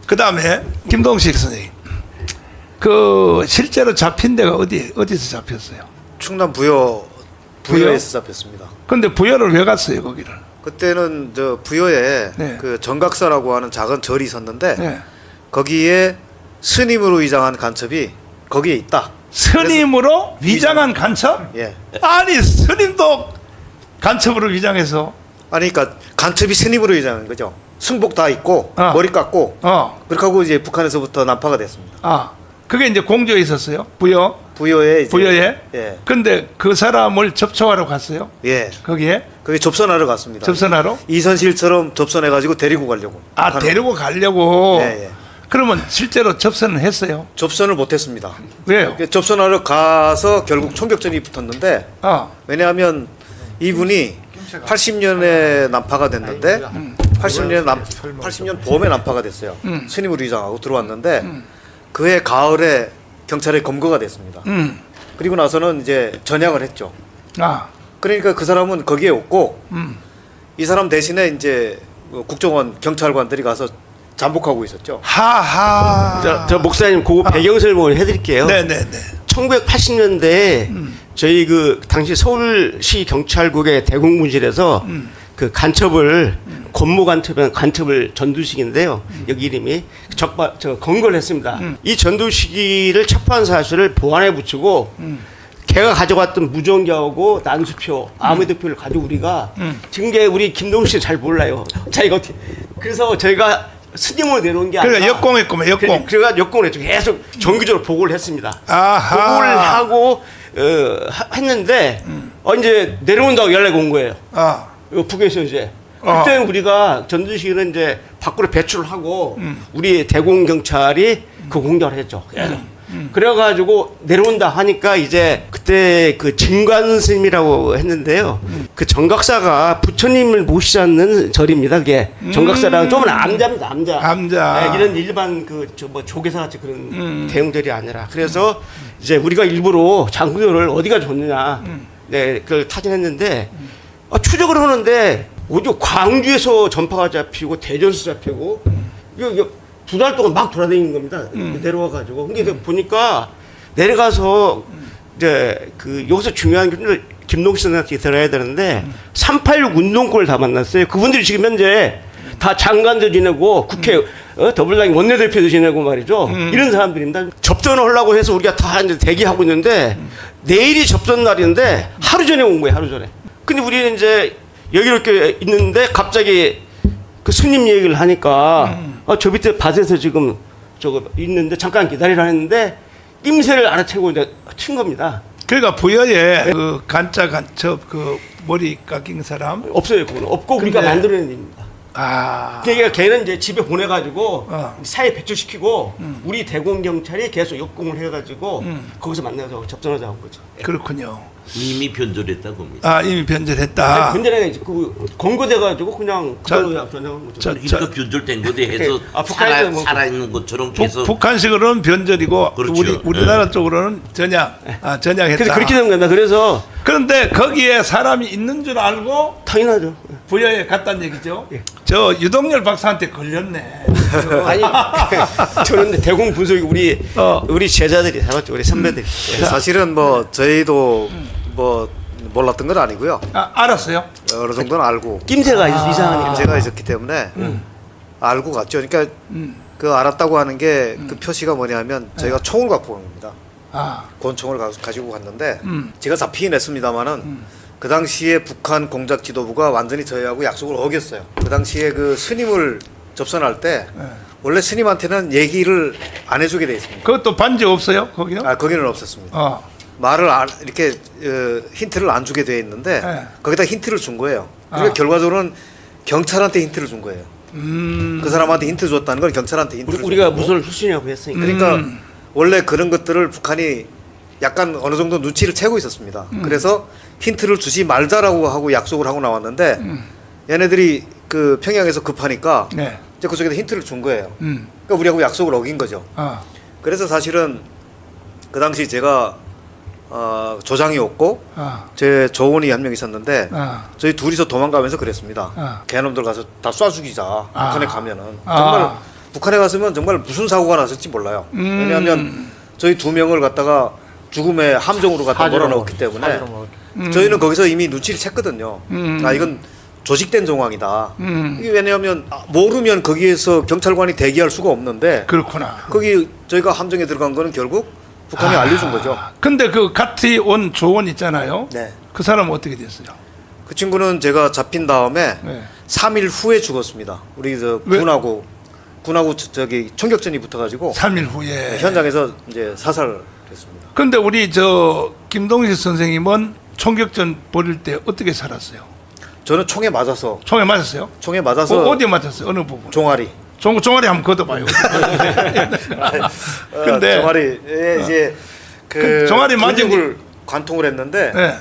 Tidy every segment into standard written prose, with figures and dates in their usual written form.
그다음에 김동식 선생님, 그 실제로 잡힌 데가 어디서 잡혔어요? 충남 부여에서 잡혔습니다. 근데 부여를 왜 갔어요 거기를? 그때는 저 부여에 네. 그 정각사라고 하는 작은 절이 있었는데 네. 거기에 스님으로 위장한 간첩이 거기에 있다. 스님으로 위장한 간첩? 예. 아니 스님도 간첩으로 위장해서 아니 그러니까 간첩이 스님으로 위장한 거죠. 승복 다 입고 머리 깎고 그렇게 하고 이제 북한에서부터 난파가 됐습니다. 그게 이제 공주에 있었어요. 부여에 이제, 부여에. 예. 근데 그 사람을 접촉하러 갔어요. 예. 거기에 거기 접선하러 갔습니다. 접선하러. 이선실처럼 접선해 가지고 데리고 가려고. 데리고 가려고. 예, 예. 그러면 실제로 접선을 했어요. 접선을 못 했습니다. 왜요? 접선하러 가서 결국 총격전이 붙었는데 왜냐하면 이분이 80년에 난파가 됐는데 80년 봄에 난파가 됐어요. 스님으로 위장하고 들어왔는데 그해 가을에 경찰에 검거가 됐습니다. 그리고 나서는 이제 전향을 했죠. 그러니까 그 사람은 거기에 없고 이 사람 대신에 이제 국정원 경찰관들이 가서 잠복하고 있었죠. 하하. 저 목사님 그 배경 설명을 해드릴게요. 네네네. 1980년대에 저희 그 당시 서울시 경찰국의 대공분실에서 그 간첩을 권모 간첩을 전두식인데요. 여기 이름이 검거를 했습니다. 이 전두식이를 체포한 사실을 보안에 붙이고 걔가 가져갔던 무전기하고 난수표, 아무대표를 가지고 우리가 지금 게 우리 김동식 잘 몰라요. 자 이거 어떻게 그래서 저희가 스님으로 내려온 게 아니라 역공했구만 역공. 그래가 역공을 했죠. 계속 정기적으로 보고를 했습니다. 아하. 보고를 하고 했는데 이제 내려온다고 연락이 온 거예요. 북에서 이제 그때는 우리가 전두식은 이제 밖으로 배출을 하고 우리 대공 경찰이 그 공격을 했죠. 그래가지고 내려온다 하니까 이제 그때 그 진관 스님이라고 했는데요. 그 정각사가 부처님을 모시지 않는 절입니다. 그게 정각사랑 좀 암자입니다. 암자. 네, 이런 일반 그 뭐 조계사 같이 그런 대형절이 아니라 그래서 이제 우리가 일부러 장구절을 어디가 좋느냐, 네, 그걸 타진했는데 추적을 하는데 어디 광주에서 전파가 잡히고 대전에서 잡히고 이거 2달 동안 막 돌아다니는 겁니다. 내려와가지고. 근데 보니까 내려가서 이제 그 여기서 중요한 게 김동식 선생한테 들어야 되는데 386 운동권을 다 만났어요. 그분들이 지금 현재 다 장관도 지내고 국회 더불어당 원내대표도 지내고 말이죠. 이런 사람들입니다. 접전을 하려고 해서 우리가 다 이제 대기하고 있는데 내일이 접전 날인데 하루 전에 온 거예요. 하루 전에. 근데 우리는 이제 여기렇게 있는데 갑자기 그 스님 얘기를 하니까 저 밑에 밭에서 지금 저거 있는데 잠깐 기다리라 했는데 낌새를 알아채고 이제 친 겁니다. 그러니까 부여에 그 간첩 그 머리 깎인 사람 없어요. 그건 없고 우리가 만들어낸 일입니다. 그러니까 걔는 이제 집에 보내가지고 사회 배출시키고 우리 대공 경찰이 계속 역공을 해가지고 거기서 만나서 접전하자고 한 거죠. 그렇군요. 이미 변절했다 봅니다. 이미 변절했다. 변절에 이제 그 검거돼가지고 그냥 그걸로 전향한 거죠. 이거 변절된 거대 해서 북한에서 살아있는 것처럼 계속 북한식으로는 변절이고 그렇죠. 우리나라 쪽으로는 전향했다. 그래서 그렇게 된 겁니다. 그래서 그런데 거기에 사람이 있는 줄 알고 당연하죠. 부여에 갔다는 얘기죠. 저 유동열 박사한테 걸렸네. 아니 저는 대공 분석이 우리 제자들이 해봤죠. 우리 선배들이. 사실은 뭐 저희도 뭐 몰랐던 건 아니고요. 알았어요? 어느 정도는 알고 낌새가 이상하니까. 낌새가 있었기 때문에 알고 갔죠. 그러니까 그 알았다고 하는 게 그 표시가 뭐냐면 저희가 총을 갖고 간 겁니다. 권총을 가지고 갔는데 제가 잡히긴 했습니다만은 그 당시에 북한 공작 지도부가 완전히 저희하고 약속을 어겼어요. 그 당시에 그 스님을 접선할 때 원래 스님한테는 얘기를 안 해주게 돼 있습니다. 그것도 반지 없어요? 거기는? 거기는 없었습니다. 말을 이렇게 힌트를 안 주게 돼 있는데 거기다 힌트를 준 거예요. 그러니까 결과적으로는 경찰한테 힌트를 준 거예요. 그 사람한테 힌트 줬다는 건 경찰한테 힌트를 우리가 준 거고. 무슨 출신이라고 했으니까. 그러니까 원래 그런 것들을 북한이 약간 어느 정도 눈치를 채고 있었습니다. 그래서 힌트를 주지 말자라고 하고 약속을 하고 나왔는데 얘네들이 그 평양에서 급하니까 이제 그쪽에다 힌트를 준 거예요. 그러니까 우리하고 약속을 어긴 거죠. 그래서 사실은 그 당시 제가 조장이었고 제 조원이 한 명 있었는데 저희 둘이서 도망가면서 그랬습니다. 걔놈들 가서 다 쏴 죽이자. 북한에 가면은 정말 북한에 갔으면 정말 무슨 사고가 났을지 몰라요. 왜냐하면 저희 2명을 갖다가 죽음의 함정으로 갖다 몰아넣었기 때문에 저희는 거기서 이미 눈치를 챘거든요. 아 이건 조직된 정황이다. 이게 왜냐하면 모르면 거기에서 경찰관이 대기할 수가 없는데 그렇구나. 거기 저희가 함정에 들어간 거는 결국 북한이 알려준 거죠. 근데 그 같이 온 조원 있잖아요. 네. 그 사람은 어떻게 됐어요? 그 친구는 제가 잡힌 다음에 네. 3일 후에 죽었습니다. 우리 저 왜? 군하고 저기 총격전이 붙어가지고 3일 후에. 현장에서 이제 사살됐습니다. 근데 우리 저 김동식 선생님은 총격전 벌일 때 어떻게 살았어요? 저는 총에 맞아서 총에 맞았어요? 어디에 맞았어요? 어느 부분? 종아리. 종아리 한번 걷어봐요. 근데 종아리에 이제 그 종아리 맞은 근육을 관통을 했는데 네.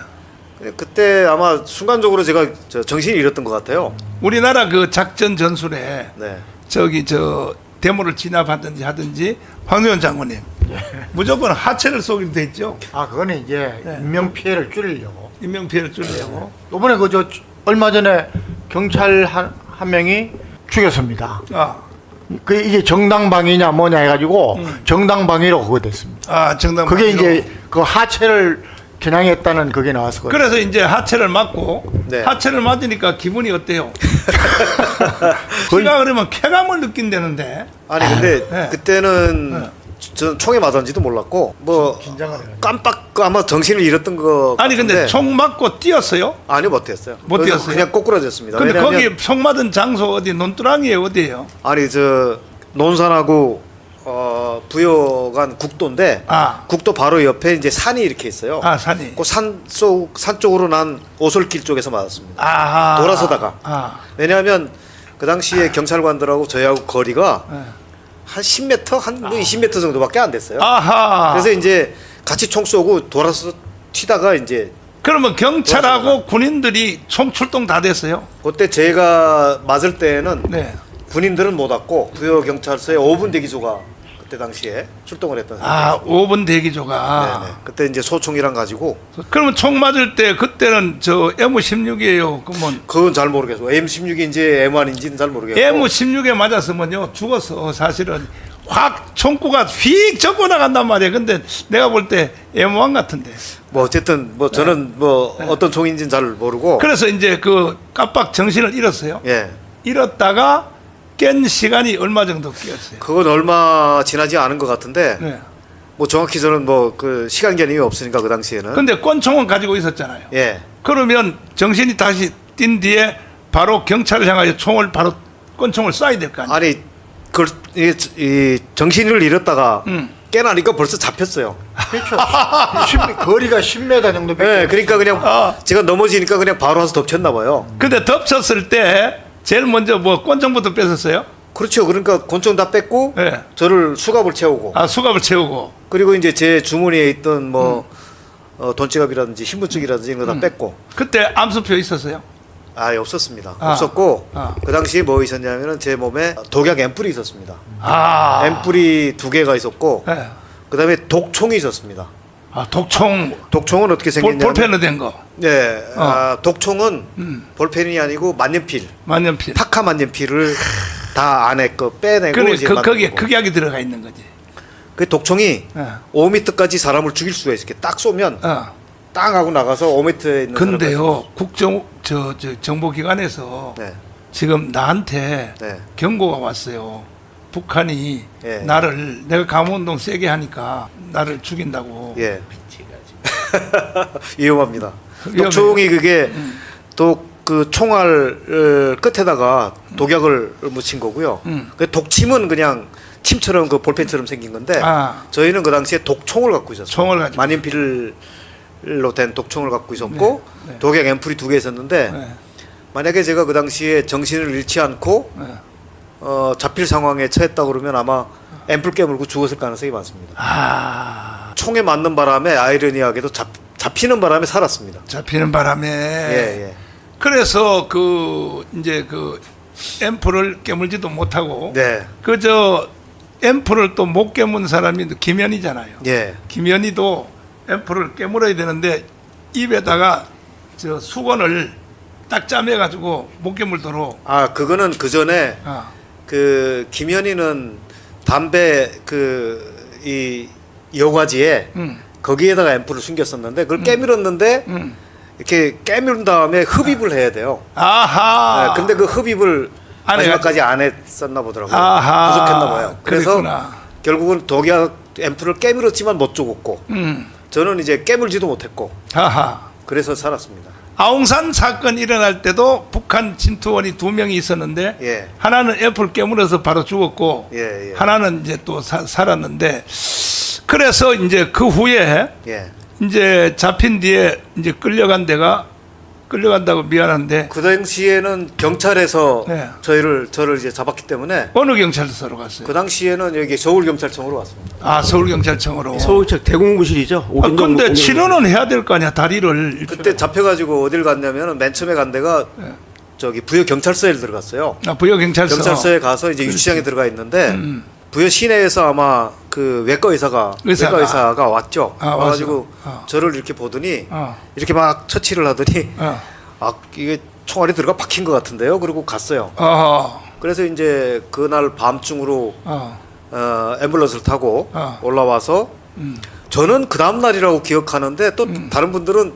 그때 아마 순간적으로 제가 정신을 잃었던 것 같아요. 우리나라 그 작전 전술에 네. 저기 저 데모를 진압하든지 하든지 황교안 장군님 무조건 하체를 쏘기로 돼 있죠. 아 그거는 이제 네. 인명 피해를 줄이려고. 인명 피해를 줄이려고. 이번에 그 저 얼마 전에 경찰 한 명이 죽였습니다. 그 이게 정당방위냐 뭐냐 해가지고 정당방위로 그거 됐습니다. 아 정당. 그게 이제 그 하체를 겨냥했다는 그게 나왔었거든요. 그래서 이제 하체를 맞고 네. 하체를 맞으니까 기분이 어때요? 피가 그러면 쾌감을 느낀다는데. 아니 근데 네. 그때는 저는 총에 맞았는지도 몰랐고 뭐 긴장을 해가지고. 깜빡 아마 정신을 잃었던 거 아니 근데 같은데 총 맞고 뛰었어요? 아니요 못했어요. 못 그래서 뛰었어요? 그냥 꼬꾸라졌습니다. 근데 왜냐하면 거기 총 맞은 장소 어디 논두렁이에요 어디예요? 아니 저 논산하고 부여간 국도인데 아. 국도 바로 옆에 이제 산이 이렇게 있어요. 아 산이. 그 산 쪽으로 난 오솔길 쪽에서 맞았습니다. 아하. 돌아서다가. 아. 왜냐하면 그 당시에 경찰관들하고 저희하고 거리가 네. 한 10m 한 20m 정도밖에 안 됐어요. 아하. 그래서 이제 같이 총 쏘고 돌아서 튀다가 이제 그러면 경찰하고 군인들이 총 출동 다 됐어요? 그때 제가 맞을 때에는 네. 군인들은 못 왔고 부여 경찰서에 5분 대기조가 그때 당시에 출동을 했던 아, 5분 대기조가. 네네. 그때 이제 소총이랑 가지고 그러면 총 맞을 때 그때는 저 M16이에요. 그러면 그건 잘 모르겠어요. M16인지 M1인지는 잘 모르겠고. M16에 맞았으면요 죽었어. 사실은 확 총구가 휙 접고 나간단 말이에요. 근데 내가 볼 때 M1 같은데. 뭐 어쨌든 뭐 저는 뭐 어떤 총인지는 잘 모르고. 그래서 이제 그 깜빡 정신을 잃었어요. 예. 잃었다가 깬 시간이 얼마 정도 깨었어요? 그건 얼마 지나지 않은 것 같은데 네. 뭐 정확히 저는 뭐 그 시간 개념이 없으니까 그 당시에는. 근데 권총은 가지고 있었잖아요. 예. 그러면 정신이 다시 띈 뒤에 바로 경찰을 향하여 총을 바로 권총을 쏴야 될 거 아니에요? 아니 이 정신을 잃었다가 깨나니까 벌써 잡혔어요. 그렇죠. 거리가 10m 정도. 예. 그러니까 그냥 제가 넘어지니까 그냥 바로 와서 덮쳤나 봐요. 근데 덮쳤을 때 제일 먼저 뭐 권총부터 뺏었어요? 그렇죠. 그러니까 권총 다 뺐고 네. 저를 수갑을 채우고 아 수갑을 채우고. 그리고 이제 제 주머니에 있던 뭐 돈지갑이라든지 신분증이라든지 이런 거 다 뺐고. 그때 암수표 있었어요? 아 없었습니다. 아. 없었고 아. 그 당시에 뭐 있었냐면은 제 몸에 독약 앰플이 있었습니다. 아. 앰플이 2개가 있었고 네. 그다음에 독총이 있었습니다. 아 독총. 독총은 어떻게 생겼냐면 볼펜으로 된 거. 네, 독총은 볼펜이 아니고 만년필, 만년필. 파카 만년필을 다 안에 거 빼내고 그래, 이제 거기에 만든 거고. 극약이 들어가 있는 거지. 그 독총이 네. 5m까지 사람을 죽일 수가 있어. 이렇게 딱 쏘면 땅 하고 나가서 5m에 있는 근데요, 국정 저 정보기관에서 네. 지금 나한테 네. 경고가 왔어요. 북한이 예. 나를 내가 강원동 세게 하니까 나를 죽인다고. 예. 위험합니다. 위험해요. 독총이 그게 그 총알 끝에다가 독약을 묻힌 거고요. 그 독침은 그냥 침처럼 그 볼펜처럼 생긴 건데 저희는 그 당시에 독총을 갖고 있었어요. 총을 가지고. 만년필로 된 독총을 갖고 있었고 네, 네. 독약 앰플이 2개 있었는데 네. 만약에 제가 그 당시에 정신을 잃지 않고 네. 잡힐 상황에 처했다 그러면 아마 앰플 깨물고 죽었을 가능성이 많습니다. 총에 맞는 바람에 아이러니하게도 잡히는 바람에 살았습니다. 잡히는 바람에. 예. 그래서 그 이제 그 앰플을 깨물지도 못하고. 네. 그저 앰플을 또 못 깨문 사람이 김현이잖아요. 예. 김현이도 앰플을 깨물어야 되는데 입에다가 저 수건을 딱 짜매가지고 못 깨물도록. 아 그거는 그 전에 그 김현희는 담배 이 여과지에 거기에다가 앰플을 숨겼었는데 그걸 깨밀었는데 이렇게 깨밀은 다음에 흡입을 해야 돼요. 아하. 네, 근데 그 흡입을 안 마지막까지 안 했었나 보더라고요. 아하. 부족했나 봐요. 그래서 그랬구나. 결국은 독약 앰플을 깨밀었지만 못 죽었고 저는 이제 깨물지도 못했고 아하. 그래서 살았습니다. 아웅산 사건 일어날 때도 북한 진투원이 2명이 있었는데 예. 하나는 애플 깨물어서 바로 죽었고 예, 예. 하나는 이제 또 살았는데 그래서 이제 그 후에 예. 이제 잡힌 뒤에 이제 끌려간다고 미안한데 그 당시에는 경찰에서 네. 저를 이제 잡았기 때문에 어느 경찰서로 갔어요? 그 당시에는 여기 서울 경찰청으로 왔습니다. 아 서울경찰청으로. 서울청 대공부실이죠. 아, 근데 치료는 해야 될 거 아니야 다리를. 그때 잡혀가지고 어딜 갔냐면 맨 처음에 간 데가 저기 부여 경찰서에 들어갔어요. 아, 부여경찰서. 경찰서에 가서 이제 유치장에 들어가 있는데 부여 시내에서 아마 그 외과 의사가 왔죠. 아, 와가지고 왔어. 저를 이렇게 보더니 어. 이렇게 막 처치를 하더니 어. 아 이게 총알이 들어가 박힌 것 같은데요. 그리고 갔어요. 그래서 이제 그날 밤중으로 앰뷸런스를 타고 올라와서 저는 그 다음 날이라고 기억하는데 또 다른 분들은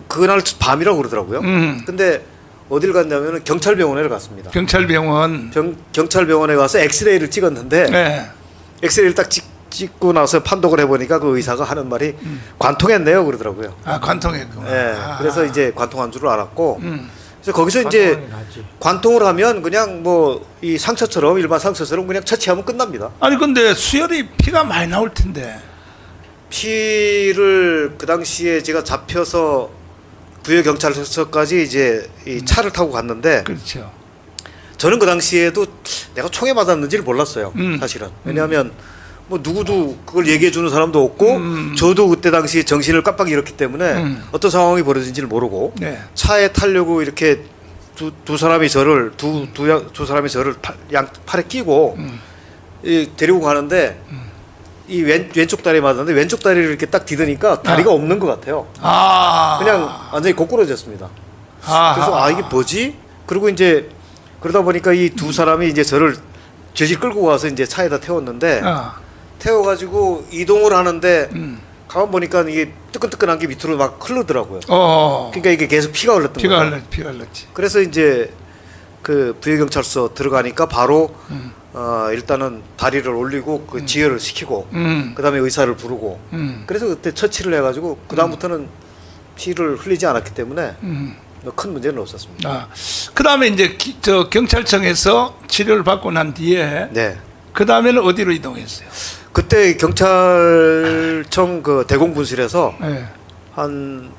그날 밤이라고 그러더라고요. 근데 어딜 갔냐면 경찰병원에 갔습니다. 경찰병원. 경찰병원에 가서 엑스레이를 찍었는데 네. 엑스레이를 딱 찍고 나서 판독을 해보니까 그 의사가 하는 말이 관통했네요 그러더라고요. 아 관통했구나. 예, 아. 그래서 이제 관통한 줄을 알았고 그래서 거기서 이제 관통을 하면 그냥 뭐 이 상처처럼 일반 상처처럼 그냥 처치하면 끝납니다. 아니 근데 수혈이 피가 많이 나올 텐데. 피를 그 당시에 제가 잡혀서 부여경찰서까지 이제 이 차를 타고 갔는데 그렇죠. 저는 그 당시에도 내가 총에 맞았는지를 몰랐어요. 사실은. 왜냐하면 뭐 누구도 그걸 얘기해 주는 사람도 없고 저도 그때 당시 정신을 깜빡 잃었기 때문에 어떤 상황이 벌어진지를 모르고 네. 차에 타려고 이렇게 두 사람이 저를 두 사람이 저를 양 팔에 끼고 데리고 가는데 이 왼쪽 다리에 맞았는데 왼쪽 다리를 이렇게 딱 디드니까 다리가 없는 것 같아요. 아. 그냥 완전히 고꾸라졌습니다. 아하. 그래서 이게 뭐지? 그리고 이제 그러다 보니까 이 두 사람이 이제 저를 질질 끌고 가서 이제 차에다 태웠는데 태워가지고 이동을 하는데 가만 보니까 이게 뜨끈뜨끈한 게 밑으로 막 흐르더라고요. 그러니까 이게 계속 피가 흘렀던 거예요. 피가 흘렀지. 그래서 이제 그 부여경찰서 들어가니까 바로 일단은 다리를 올리고 그 지혈을 시키고 그다음에 의사를 부르고 그래서 그때 처치를 해가지고 그 다음부터는 피를 흘리지 않았기 때문에 큰 문제는 없었습니다. 아. 그다음에 이제 저 경찰청에서 치료를 받고 난 뒤에 네. 그 다음에는 어디로 이동했어요? 그때 경찰청 그 대공분실에서 네. 한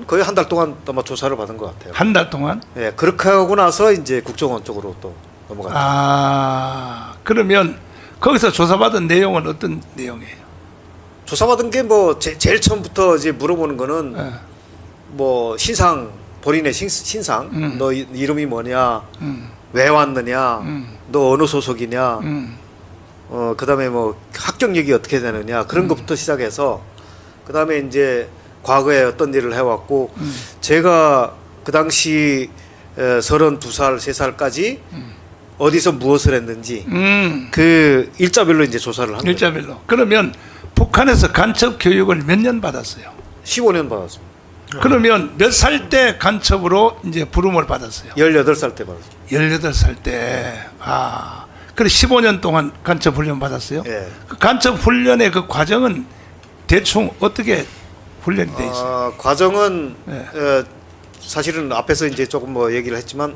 거의 한 달 동안 아마 조사를 받은 것 같아요. 한 달 동안? 예, 그렇게 하고 나서 이제 국정원 쪽으로 또 넘어갔죠. 아, 그러면 거기서 조사받은 내용은 어떤 내용이에요? 조사받은 게 뭐 제일 처음부터 이제 물어보는 거는 네. 뭐 본인의 신상, 너 이름이 뭐냐, 왜 왔느냐, 너 어느 소속이냐, 그다음에 뭐 학경력이 어떻게 되느냐 그런 것부터 시작해서 그다음에 이제 과거에 어떤 일을 해왔고 제가 그 당시 32살, 3살까지 어디서 무엇을 했는지 그 일자별로 이제 조사를 한 거예요. 일자별로. 그러면 북한에서 간첩 교육을 몇 년 받았어요? 15년 받았습니다. 그러면 몇 살 때 간첩으로 이제 부름을 받았어요? 18살 때 받았습니다. 18살 때. 아. 그래 15년 동안 간첩 훈련 받았어요? 예. 그 간첩 훈련의 그 과정은 대충 어떻게 훈련이 돼 있어요? 과정은 네. 사실은 앞에서 이제 조금 뭐 얘기를 했지만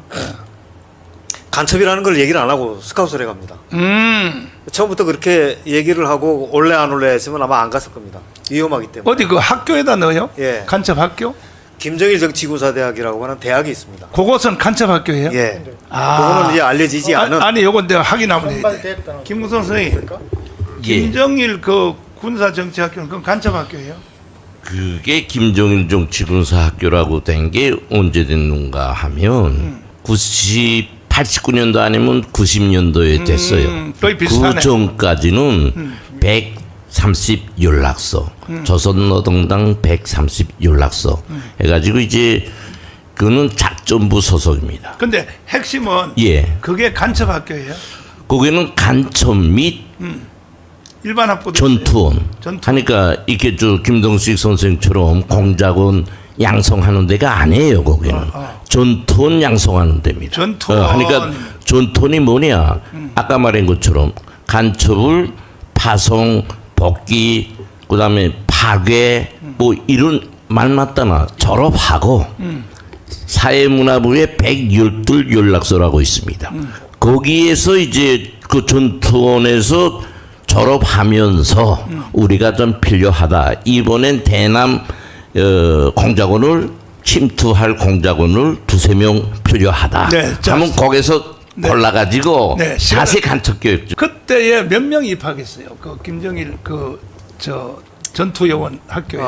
간첩이라는 걸 얘기를 안 하고 스카웃을 해갑니다. 처음부터 그렇게 얘기를 하고 올래 안 올래 했으면 아마 안 갔을 겁니다. 위험하기 때문에. 어디 그 학교에다 넣어요? 예. 간첩 학교? 김정일 정치구사대학이라고 하는 대학이 있습니다. 그것은 간첩 학교예요? 예. 아. 그거는 이제 알려지지 않은. 아니 요건 내가 확인하면 해야 돼. 김무성 선생님. 예. 김정일 그 군사정치학교는 그건 간첩 학교예요? 그게 김정일 정치군사학교라고 된 게 언제 됐는가 하면 89년도 아니면 90년도에 됐어요. 거의 비슷하네. 그 전까지는 130 연락서, 조선노동당 130 연락서 해가지고 이제 그거는 작전부 소속입니다. 근데 핵심은 예. 그게 간첩 학교예요. 거기는 간첩 및 일반 학부도 전투원. 전투원. 하니까 이렇게 저 김동식 선생처럼 공작원 양성하는 데가 아니에요. 거기는 전투원 양성하는 데입니다. 전투원. 그러니까 전투원이 뭐냐? 아까 말한 것처럼 간첩을 파송, 복귀, 그다음에 파괴 뭐 이런 말 맞다나 졸업하고 사회문화부에 112 연락소라고 있습니다. 거기에서 이제 그 전투원에서 졸업하면서 우리가 좀 필요하다. 이번엔 대남 공작원을 침투할 공작원을 2-3명 필요하다. 네, 하면 거기서 네. 골라가지고 네, 자세 간첩 교육. 그때에 몇 명 입학했어요. 그 김정일 저 전투요원 학교에.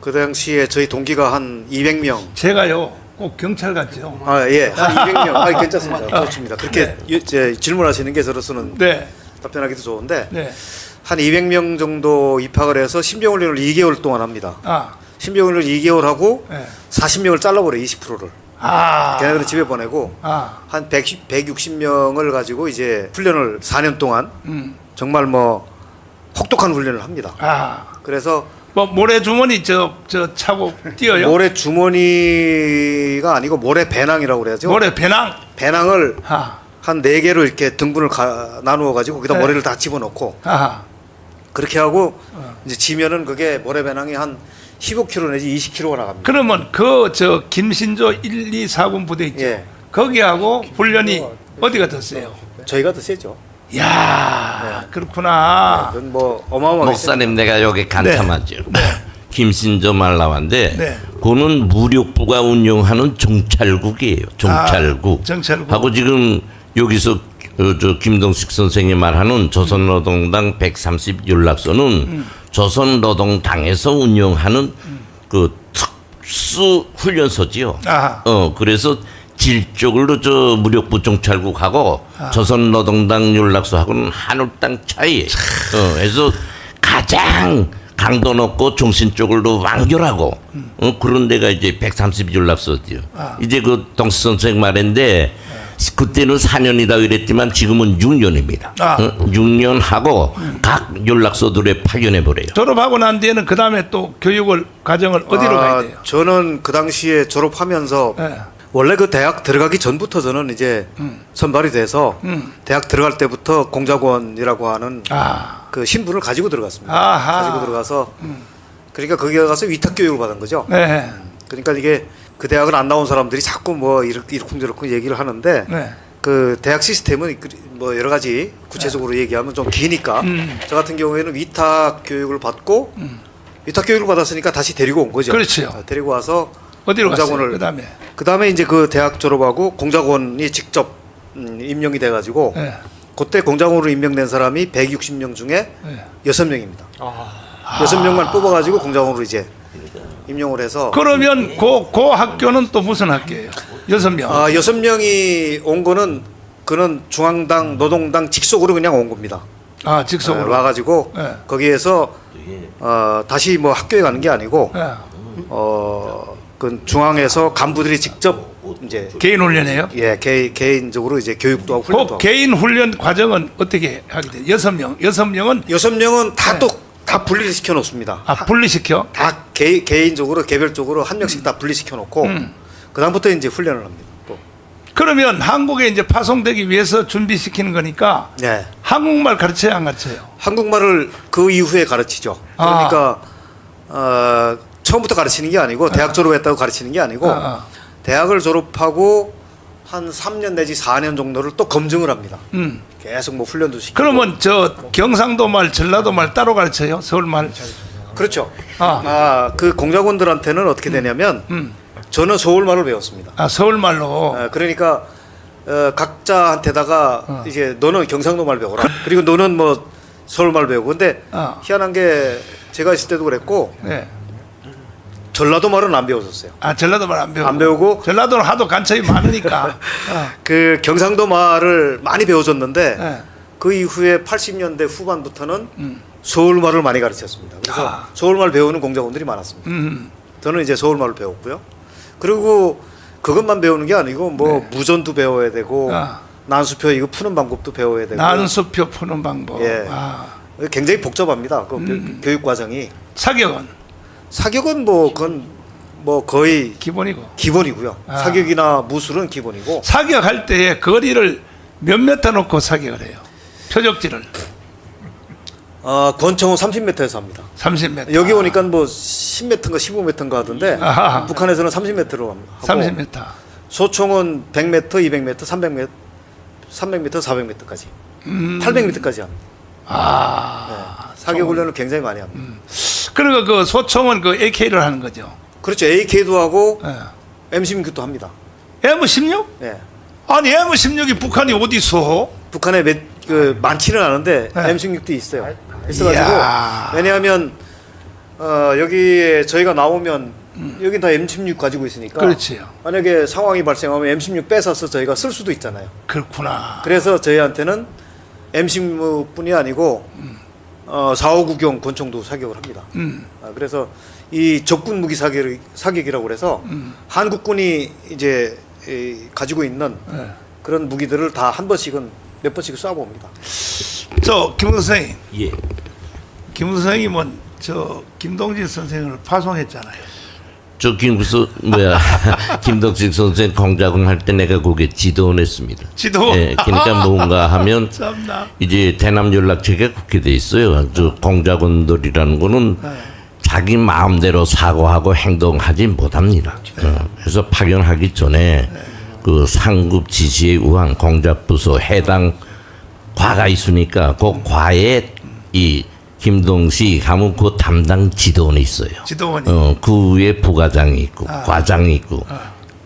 그 당시에 저희 동기가 한 200명. 제가요 꼭 경찰 같죠. 예, 한 200명. 괜찮습니다. 좋습니다. 그렇게 이제 질문하시는 게 저로서는 네. 답변하기도 좋은데 네. 한 200명 정도 입학을 해서 신병훈련을 2개월 동안 합니다. 신병훈련을 2개월 하고 네. 40명을 잘라버려요. 20%를. 걔네들은 집에 보내고 한 160명을 가지고 이제 훈련을 4년 동안 정말 뭐 혹독한 훈련을 합니다. 그래서 뭐 모래주머니 저 차고 뛰어요. 모래 주머니가 아니고 모래 배낭이라고 그래야죠. 모래 배낭. 배낭을 한 4개로 이렇게 등분을 나누어 가지고 거기다 네. 모래를 다 집어넣고 그렇게 하고 이제 지면은 그게 모래 배낭이 한 15kg 내지 20kg가 나갑니다. 그러면 그 저 김신조 1, 2, 4군 부대 있죠. 예. 거기하고 훈련이 어디가 더 세요? 저희가 더 세죠. 야 그렇구나. 그건 뭐 어마어마하게 목사님 내가 여기 간탐하죠. 김신조 말 나왔는데 네. 그거는 무력부가 운영하는 정찰국이에요. 정찰국. 정찰국. 하고 지금 여기서 저 김동식 선생이 말하는 조선노동당 130 연락소는 조선노동당에서 운영하는 그 특수 훈련소지요. 그래서 질적으로 저 무력부 정찰국하고 조선노동당 연락소하고는 하늘 땅 차이. 그래서 가장 강도 높고 정신적으로 완결하고 그런 데가 이제 130 연락소지요. 이제 그 동식 선생 말인데 그때는 4년이다 그랬지만 지금은 6년입니다. 6년 하고 각 연락소들에 파견해 버려요. 졸업하고 난 뒤에는 그 다음에 또 교육을 과정을 어디로 가야 돼요? 저는 그 당시에 졸업하면서 네. 원래 그 대학 들어가기 전부터 저는 이제 선발이 돼서 대학 들어갈 때부터 공작원이라고 하는 그 신분을 가지고 들어갔습니다. 가지고 들어가서 그러니까 거기 가서 위탁 교육을 받은 거죠. 네. 그러니까 이게 그 대학을 안 나온 사람들이 자꾸 뭐 이렇쿵저렇쿵 얘기를 하는데 네. 그 대학 시스템은 뭐 여러 가지 구체적으로 얘기하면 좀 기니까 저 같은 경우에는 위탁 교육을 받고 위탁 교육을 받았으니까 다시 데리고 온 거죠. 그렇죠. 데리고 와서 어디로 공작원을 갔어요? 그다음에 이제 그 대학 졸업하고 공작원이 직접 임명이 돼가지고 네. 그때 공작원으로 임명된 사람이 160명 중에 네. 6명입니다. 6명만 뽑아가지고 공작원으로 이제 임용을 해서. 그러면 그 학교는 또 무슨 학교예요? 6명. 6명이 온 거는 그는 중앙당 노동당 직속으로 그냥 온 겁니다. 직속으로 와가지고 네. 거기에서 다시 뭐 학교에 가는 게 아니고 네. 그 중앙에서 간부들이 직접 이제 개인 훈련이에요? 예, 개인적으로 이제 교육도 하고 훈련도 그 하고. 개인 훈련 과정은 어떻게 하게 돼요? 6명. 6명은 다 네. 다 분리를 시켜 놓습니다. 분리시켜? 다 개인적으로 개별적으로 한 명씩 다 분리시켜 놓고 그다음부터 이제 훈련을 합니다. 또. 그러면 한국에 이제 파송되기 위해서 준비시키는 거니까 네. 한국말 가르쳐야 안 가르쳐요? 한국말을 그 이후에 가르치죠. 그러니까 처음부터 가르치는 게 아니고 대학 졸업했다고 가르치는 게 아니고 대학을 졸업하고 한 3년 내지 4년 정도를 또 검증을 합니다. 계속 뭐 훈련도 시키고. 그러면 저 경상도 말, 전라도 말 따로 가르쳐요? 서울 말? 그렇죠. 그 공작원들한테는 어떻게 되냐면 저는 서울말을 배웠습니다. 서울 말로. 그러니까 각자한테다가 이제 너는 경상도 말 배워라. 그리고 너는 뭐 서울 말 배우고. 근데 희한한 게 제가 있을 때도 그랬고 네. 전라도 말은 안 배웠었어요. 전라도 말 안 배우고. 안 배우고. 전라도는 하도 간첩이 많으니까. 그 경상도 말을 많이 배워줬는데 네. 그 이후에 80년대 후반부터는 서울말을 많이 가르쳤습니다. 그래서 서울말 배우는 공작원들이 많았습니다. 저는 이제 서울말을 배웠고요. 그리고 그것만 배우는 게 아니고 뭐 무전도 배워야 되고 아. 난수표 이거 푸는 방법도 배워야 되고. 난수표 푸는 방법. 예. 아. 굉장히 복잡합니다. 그 교육 과정이. 사격은 사격은 뭐 그건 뭐 거의 기본이고. 기본이고요. 아. 사격이나 무술은 기본이고. 사격할 때 거리를 몇 미터 놓고 사격을 해요. 표적지를 권총은 30m에서 합니다. 30m. 여기 오니까 뭐 10m인가 15m인가 하던데 아하. 북한에서는 30m로 하고 30m. 소총은 100m, 200m, 300m, 400m까지 800m까지 합니다. 아. 사격 훈련을 굉장히 많이 합니다. 그리고 그 소총은 그 AK를 하는 거죠. 그렇죠. AK도 하고 예. M16도 합니다. M16? 예. 아니 M16이 북한이 어디서? 북한에 많지는 않은데 네. M16도 있어요. 있어가지고 이야. 왜냐하면 여기에 저희가 나오면 여기 다 M16 가지고 있으니까 그렇지요. 만약에 상황이 발생하면 M16 뺏어서 저희가 쓸 수도 있잖아요. 그렇구나. 그래서 저희한테는 M16뿐이 아니고 459경 권총도 사격을 합니다. 그래서 이 적군 무기 사격이라고 그래서 한국군이 이제 가지고 있는 네. 그런 무기들을 다 한 번씩은 몇 번씩 쏴봅니다. 저 김 선생님, 예. 김 선생님은 저 김동진 선생을 파송했잖아요. 저 김덕식 선생 공작원 할 때 내가 거기에 지도원했습니다. 지도. 예, 그러니까 뭔가 하면 참나. 이제 대남 연락처가 그렇게 돼 있어요. 저 공작원들이라는 거는 자기 마음대로 사고하고 행동하지 못합니다. 그래서 파견하기 전에 그 상급 지시에 의한 공작부서 해당 과가 있으니까 그 과에 이 김동식 하면 그 담당 지도원이 있어요. 지도원이. 그 위에 부과장이 있고 과장이 있고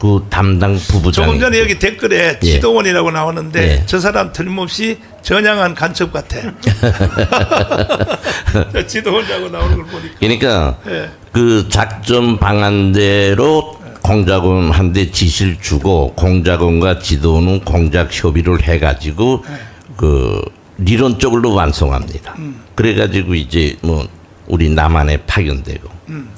그 담당 부부장이 조금 전에 있고. 여기 댓글에 예. 지도원이라고 나오는데 예. 저 사람 틀림없이 전향한 간첩 같아. 지도원이라고 나오는 걸 보니까. 그러니까 예. 그 작전 방안대로 공작원한테 지시를 주고 공작원과 지도원은 공작 협의를 해가지고 그理論적으로 완성합니다. 그래가지고 이제 뭐 우리 남한에 파견되고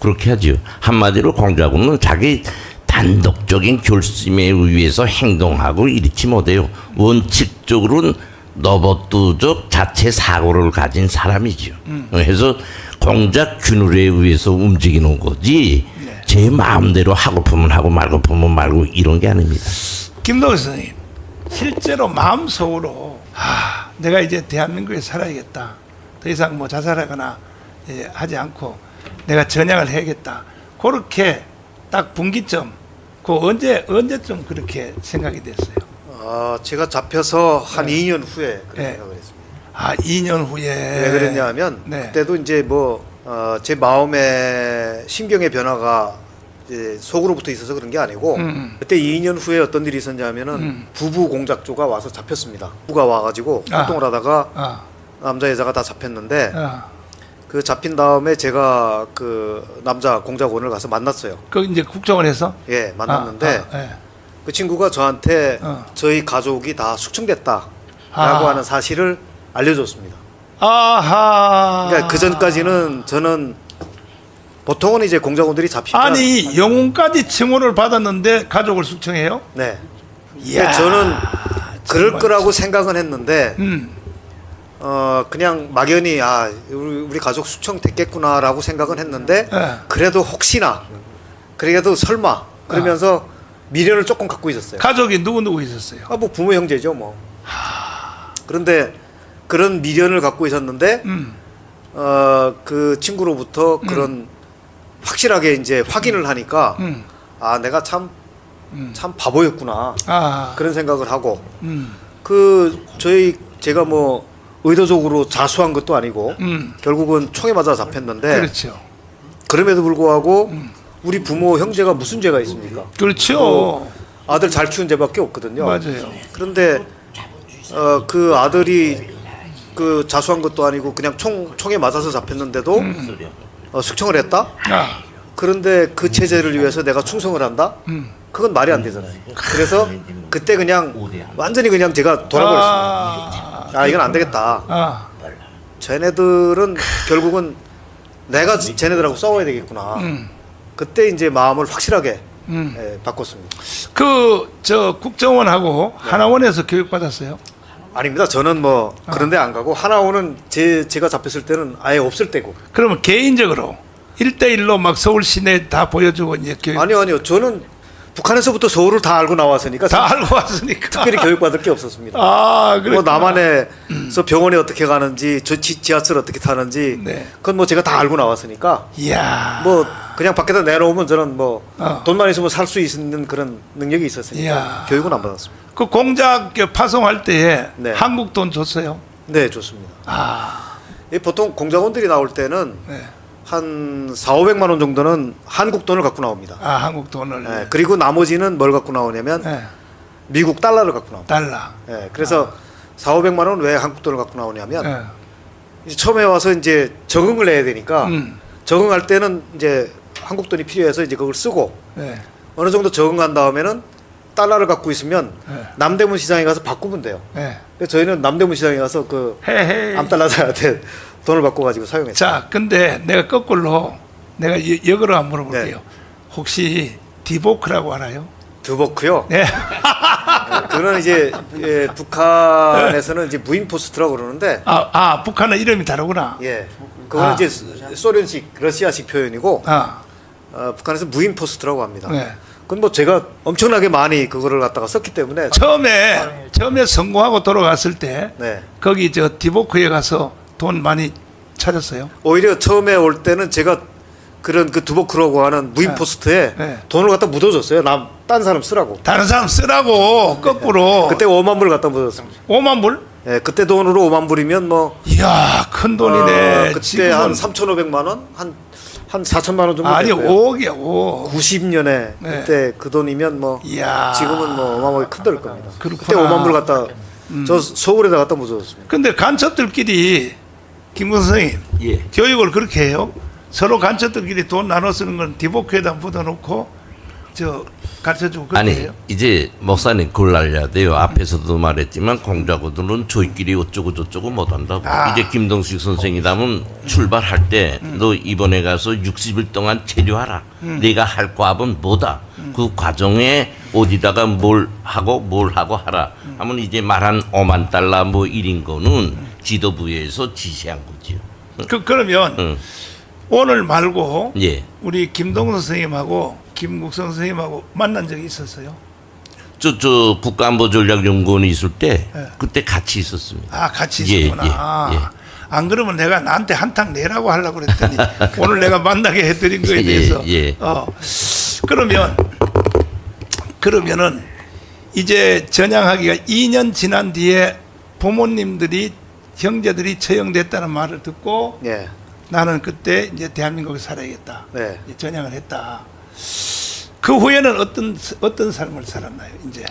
그렇게 하죠. 한마디로 공작원은 자기 단독적인 결심에 의해서 행동하고 이렇지 못해요. 원칙적으로는 너버뚜적 자체 사고를 가진 사람이죠. 그래서 공작 균열에 의해서 움직이는 거지 제 마음대로 하고프면 하고 말고프면 말고 이런 게 아닙니다. 김동식 선생님, 실제로 마음속으로 내가 이제 대한민국에 살아야겠다. 더 이상 뭐 자살하거나 하지 않고 내가 전향을 해야겠다. 그렇게 딱 분기점, 그 언제쯤 그렇게 생각이 됐어요? 제가 잡혀서 한 2년 후에 그렇게 네. 생각을 했습니다. 2년 후에. 왜 그랬냐 하면 네. 그때도 이제 뭐 제 마음의 심경의 변화가 이제 속으로부터 있어서 그런 게 아니고 그때 2년 후에 어떤 일이 있었냐면은 부부 공작조가 와서 잡혔습니다. 부부가 와가지고 활동을 하다가 남자 여자가 다 잡혔는데 그 잡힌 다음에 제가 그 남자 공작원을 가서 만났어요. 그 이제 국정원에서. 예, 만났는데 예. 그 친구가 저한테 저희 가족이 다 숙청됐다라고 하는 사실을 알려줬습니다. 아하. 그러니까 그 전까지는 저는 보통은 이제 공작원들이 잡히면 아니 영웅까지 칭호를 받았는데 가족을 숙청해요? 네. 이야, 저는 그럴 정말. 거라고 생각은 했는데 음. 그냥 막연히 우리 가족 숙청됐겠구나라고 생각은 했는데 네. 그래도 혹시나 그래도 설마 그러면서 미련을 조금 갖고 있었어요. 가족이 누구 있었어요? 뭐 부모 형제죠 뭐. 그런데 그런 미련을 갖고 있었는데 그 친구로부터 그런 확실하게 이제 확인을 하니까 내가 참 바보였구나 그런 생각을 하고 제가 뭐 의도적으로 자수한 것도 아니고 결국은 총에 맞아 잡혔는데 그렇죠. 그럼에도 불구하고 우리 부모 형제가 무슨 죄가 있습니까? 그렇죠. 아들 잘 키운 죄밖에 없거든요. 맞아요. 그런데 그 아들이 그 자수한 것도 아니고 그냥 총에 맞아서 잡혔는데도 숙청을 했다? 그런데 그 체제를 위해서 내가 충성을 한다? 그건 말이 안 되잖아요. 그래서 그때 그냥 완전히 그냥 제가 돌아버렸습니다. 이건 안 되겠다. 쟤네들은 결국은 내가 쟤네들하고 싸워야 되겠구나. 그때 이제 마음을 확실하게 예, 바꿨습니다. 그 저 국정원하고 하나원에서 교육 받았어요? 아닙니다. 저는 뭐 그런데 안 가고 하나원은 제가 잡혔을 때는 아예 없을 때고. 그러면 개인적으로 1대1로 막 서울 시내 다 보여주고 이제 교육 아니요. 저는 북한에서부터 서울을 다 알고 나왔으니까 다 알고 왔으니까. 특별히 교육받을 게 없었습니다. 아, 그래. 뭐 남한에서 병원에 어떻게 가는지, 지하철 어떻게 타는지, 네. 그건 뭐 제가 다 알고 나왔으니까 이야. 뭐 그냥 밖에다 내놓으면 저는 뭐 어. 돈만 있으면 살 수 있는 그런 능력이 있었으니까 이야. 교육은 안 받았습니다. 그 공작 파송할 때에 네. 한국 돈 줬어요? 네, 좋습니다. 아, 보통 공작원들이 나올 때는 네. 한 4,500만 원 정도는 한국 돈을 갖고 나옵니다. 아, 한국 돈을. 네, 그리고 나머지는 뭘 갖고 나오냐면 네. 미국 달러를 갖고 나옵니다. 달러. 네, 그래서 4,500만 원 왜 한국 돈을 갖고 나오냐면 네. 이제 처음에 와서 이제 적응을 해야 되니까 음. 적응할 때는 이제 한국 돈이 필요해서 이제 그걸 쓰고 네. 어느 정도 적응한 다음에는 달러를 갖고 있으면 네. 남대문 시장에 가서 바꾸면 돼요. 네. 그래서 저희는 남대문 시장에 가서 그 헤헤. 암달러들한테 돈을 받고 가지고 사용했어요. 자, 근데 내가 거꾸로 내가 역으로 한번 물어볼게요. 네. 혹시 디보크라고 알아요? 드버크요. 네. 그거는 이제 예, 북한에서는 이제 무인 포스트라고 그러는데 북한은 이름이 다르구나. 예, 그거는 아. 이제 소련식 러시아식 표현이고 아, 북한에서 무인 포스트라고 합니다. 네. 그건 뭐 제가 엄청나게 많이 그거를 갖다가 썼기 때문에 처음에 성공하고 돌아갔을 때 네. 거기 저 디보크에 가서 돈 많이 찾았어요. 오히려 처음에 올 때는 제가 그런 그 두버크라고 하는 무인 네. 포스트에 네. 돈을 갖다 묻어줬어요. 딴 사람 쓰라고. 다른 사람 쓰라고 거꾸로. 그때 5만 불 갖다 묻었습니다. 5만 불? 예, 그때 돈으로 5만 불이면 뭐 이야, 큰 돈이네. 그때 지금은 한 3,500만 원, 한 4천만 원 정도 아니 됐고요. 5억이야 5억. 90년에 네. 그때 그 돈이면 뭐 이야. 지금은 뭐 어마어마하게 큰 돈일 겁니다. 그렇구나. 그때 5만 불 갖다 저 서울에다 갖다 묻어줬습니다. 근데 간첩들끼리 김근 선생님 예. 교육을 그렇게 해요. 서로 간첩들끼리 돈 나눠 쓰는 건 디보크에다 묻어놓고 저 가르쳐주고 그렇게 아니 해요. 이제 목사님 그걸 알려야 돼요. 앞에서도 말했지만 공작원들은 저희끼리 어쩌고 저쩌고 못한다고. 아. 이제 김동식 선생이라면 출발할 때 너 이번에 가서 60일 동안 체류하라. 네가 할 과업은 뭐다. 그 과정에 어디다가 뭘 하고 하라. 하면 이제 말한 5만 달러 뭐 이런 거는 지도부에서 지시한 거지요. 그러면 오늘 말고 예. 우리 김동선 선생님하고 김국성 선생님하고 만난 적이 있었어요? 저 국가안보전략연구원에 있을 때 예. 그때 같이 있었습니다. 아, 같이 예, 있었구나. 예, 예. 안 그러면 내가 나한테 한탕 내라고 하려고 그랬더니 오늘 내가 만나게 해드린 거에 대해서. 예. 그러면은 이제 전향하기가 2년 지난 뒤에 부모님들이 형제들이 처형됐다는 말을 듣고 예, 나는 그때 이제 대한민국에 살아야겠다. 네. 이제 전향을 했다. 그 후에는 어떤 삶을 살았나요? 이제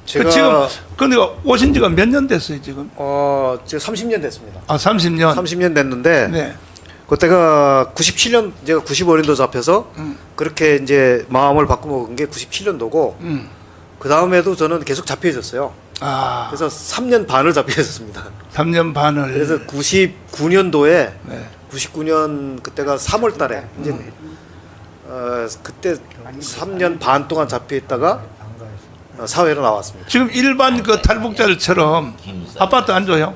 제가 지금 근데 오신 지가 몇 년 됐어요 지금? 지금 30년 됐습니다. 아 30년. 30년 됐는데 네. 그때가 97년 제가 95년도 잡혀서 그렇게 이제 마음을 바꿔먹은 게 97년도고 그 다음에도 저는 계속 잡혀 있었어요. 아 그래서 3년 반을 잡혀 있었습니다. 3년 반을. 그래서 99년도에 네. 99년 그때가 3월달에 이제 그때 3년 반 동안 잡혀 있다가 사회로 나왔습니다. 지금 일반 그 탈북자들처럼 아파트 안 줘요?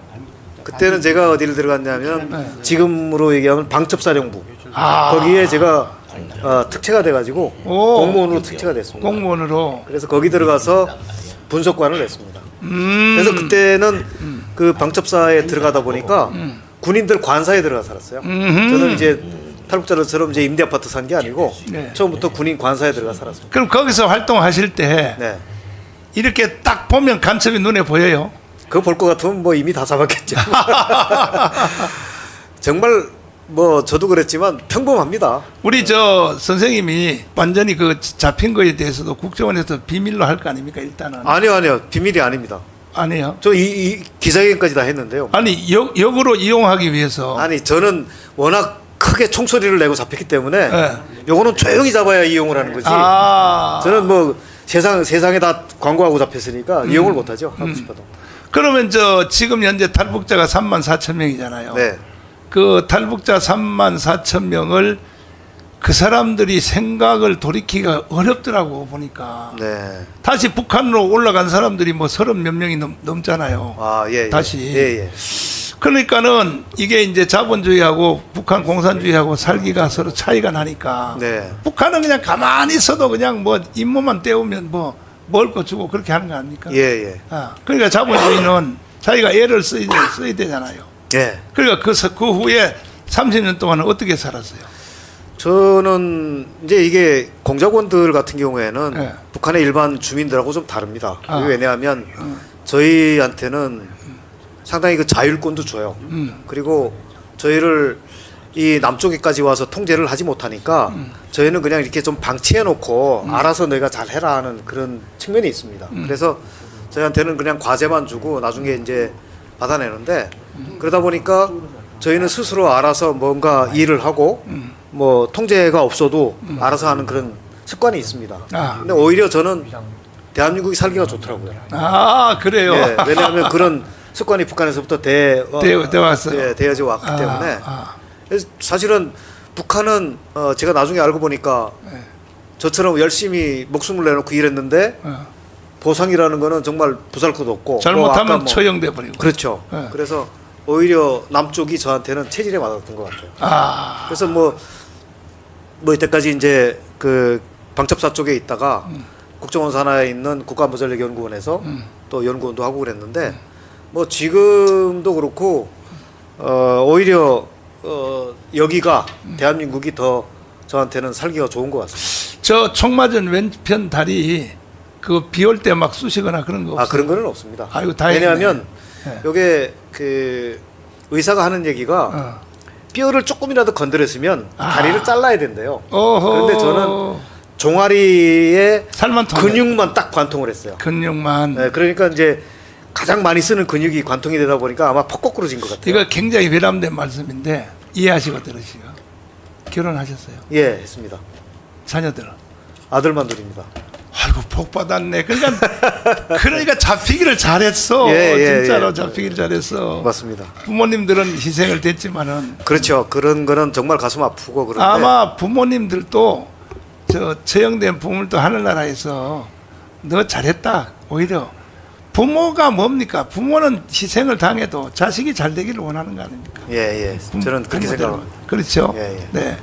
그때는 제가 어디를 들어갔냐면 지금으로 얘기하면 방첩사령부 아. 거기에 제가 특채가 돼가지고 오. 공무원으로 특채가 됐습니다. 공무원으로. 그래서 거기 들어가서 분석관을 했습니다. 음. 그래서 그때는 그 방첩사에 들어가다 보니까 군인들 관사에 들어가 살았어요. 저는 이제 탈북자들처럼 이제 임대 아파트 산 게 아니고 네. 처음부터 군인 관사에 들어가 살았습니다. 그럼 거기서 활동하실 때 네. 이렇게 딱 보면 간첩이 눈에 보여요? 그거 볼 것 같으면 뭐 이미 다 잡았겠죠. 정말 뭐 저도 그랬지만 평범합니다. 우리 저 선생님이 완전히 그 잡힌 거에 대해서도 국정원에서 비밀로 할 거 아닙니까 일단은? 아니요 비밀이 아닙니다. 아니에요. 저 이 기자회견까지 다 했는데요. 아니 역으로 이용하기 위해서. 아니 저는 워낙 크게 총소리를 내고 잡혔기 때문에 네. 요거는 조용히 잡아야 이용을 하는 거지. 아. 저는 뭐 세상에 다 광고하고 잡혔으니까 이용을 못하죠. 하고 싶어도. 그러면 저 지금 현재 탈북자가 3만 4천 명이잖아요. 네. 그 탈북자 3만 4천 명을 그 사람들이 생각을 돌이키기가 어렵더라고 보니까. 네. 다시 북한으로 올라간 사람들이 뭐 30몇 명이 넘잖아요. 아, 예. 예. 다시. 예, 예. 그러니까는 이게 이제 자본주의하고 북한 공산주의하고 살기가 서로 차이가 나니까. 네. 북한은 그냥 가만히 있어도 그냥 뭐 임무만 때우면 뭐 먹을 거 주고 그렇게 하는 거 아닙니까? 예, 예. 그러니까 자본주의는 자기가 애를 써야 되잖아요. 예. 그러니까 그 후에 30년 동안은 어떻게 살았어요? 저는 이제 이게 공작원들 같은 경우에는 네. 북한의 일반 주민들하고 좀 다릅니다. 아. 그게 왜냐하면 저희한테는 상당히 그 자율권도 줘요. 그리고 저희를 이 남쪽에까지 와서 통제를 하지 못하니까 저희는 그냥 이렇게 좀 방치해 놓고 알아서 너희가 잘 해라 하는 그런 측면이 있습니다. 그래서 저희한테는 그냥 과제만 주고 나중에 이제 받아내는데 그러다 보니까 저희는 스스로 알아서 뭔가 일을 하고 뭐 통제가 없어도 알아서 하는 그런 습관이 있습니다. 근데 오히려 저는 대한민국이 살기가 좋더라고요. 아, 그래요? 예, 왜냐하면 그런 습관이 북한에서부터 되어져 왔기 때문에 그래서 사실은 북한은 제가 나중에 알고 보니까 저처럼 열심히 목숨을 내놓고 일했는데 보상이라는 거는 정말 보살것도 없고 잘못하면 뭐 처형돼 버리고. 그렇죠. 그래서 오히려 남쪽이 저한테는 체질에 맞았던 것 같아요. 그래서 뭐 이때까지 이제 그 방첩사 쪽에 있다가 국정원 산하에 있는 국가안보전략연구원에서 또 연구원도 하고 그랬는데 뭐 지금도 그렇고 오히려 여기가 대한민국이 더 저한테는 살기가 좋은 것 같습니다. 저 총 맞은 왼편 다리 그 비 올 때 막 쑤시거나 그런 거 없어요? 그런 거는 없습니다. 아이고, 다행이네. 왜냐하면 네. 요게 그 의사가 하는 얘기가 뼈를 조금이라도 건드렸으면 다리를 잘라야 된대요. 어허. 그런데 저는 종아리에 살만 근육만 딱 관통을 했어요. 근육만. 네, 그러니까 이제 가장 많이 쓰는 근육이 관통이 되다 보니까 아마 퍽퍽 부러진 것 같아요. 이거 굉장히 외람된 말씀인데 이해하시고 들으시고. 결혼하셨어요? 예, 했습니다. 자녀들은? 아들만 둘입니다. 아이고 복 받았네. 그러니까 잡히기를 잘했어. 진짜로 잡히기를 잘했어. 맞습니다. 부모님들은 희생을 됐지만은 그렇죠. 그런 거는 정말 가슴 아프고 그런데 아마 부모님들도 저 처형된 부모님도 하늘나라에서 너 잘했다. 오히려 부모가 뭡니까? 부모는 희생을 당해도 자식이 잘 되기를 원하는 거 아닙니까? 예. 저는 그렇게 생각합니다. 그렇죠. 예. 네.